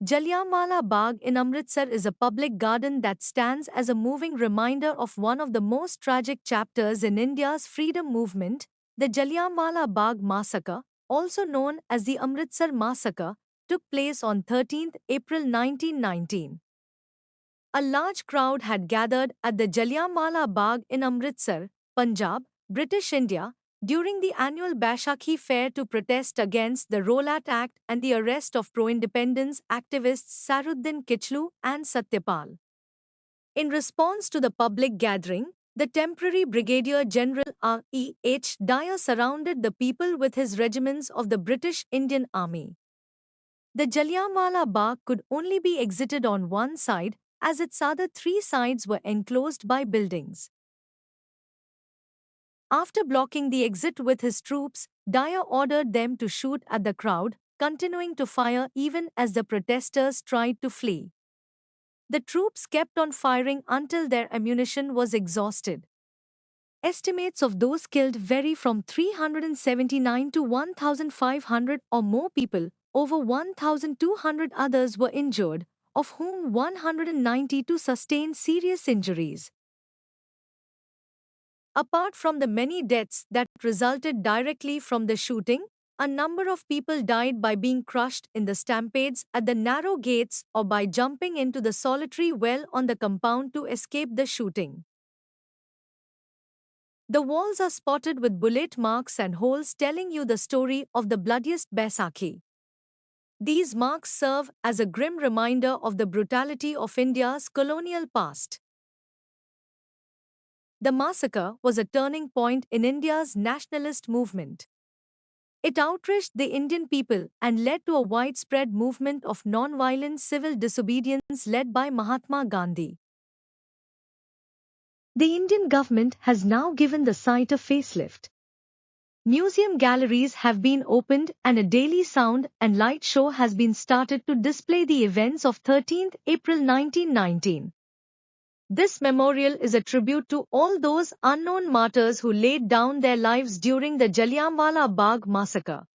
Jallianwala Bagh in Amritsar is a public garden that stands as a moving reminder of one of the most tragic chapters in India's freedom movement. The Jallianwala Bagh massacre, also known as the Amritsar massacre, took place on 13th April 1919. A large crowd had gathered at the Jallianwala Bagh in Amritsar, Punjab, British India, during the annual Baishakhi fair to protest against the Rowlatt Act and the arrest of pro-independence activists Saruddin Kichlu and Satyapal. In response to the public gathering, the temporary Brigadier General R.E.H. Dyer surrounded the people with his regiments of the British Indian Army. The Jallianwala Bagh could only be exited on one side, as its other three sides were enclosed by buildings. After blocking the exit with his troops, Dyer ordered them to shoot at the crowd, continuing to fire even as the protesters tried to flee. The troops kept on firing until their ammunition was exhausted. Estimates of those killed vary from 379 to 1,500 or more people. Over 1,200 others were injured, of whom 192 sustained serious injuries. Apart from the many deaths that resulted directly from the shooting, a number of people died by being crushed in the stampades at the narrow gates or by jumping into the solitary well on the compound to escape the shooting. The walls are spotted with bullet marks and holes telling you the story of the bloodiest Baisakhi. These marks serve as a grim reminder of the brutality of India's colonial past. The massacre was a turning point in India's nationalist movement. It outraged the Indian people and led to a widespread movement of non-violent civil disobedience led by Mahatma Gandhi. The Indian government has now given the site a facelift. Museum galleries have been opened and a daily sound and light show has been started to display the events of 13th April 1919. This memorial is a tribute to all those unknown martyrs who laid down their lives during the Jallianwala Bagh massacre.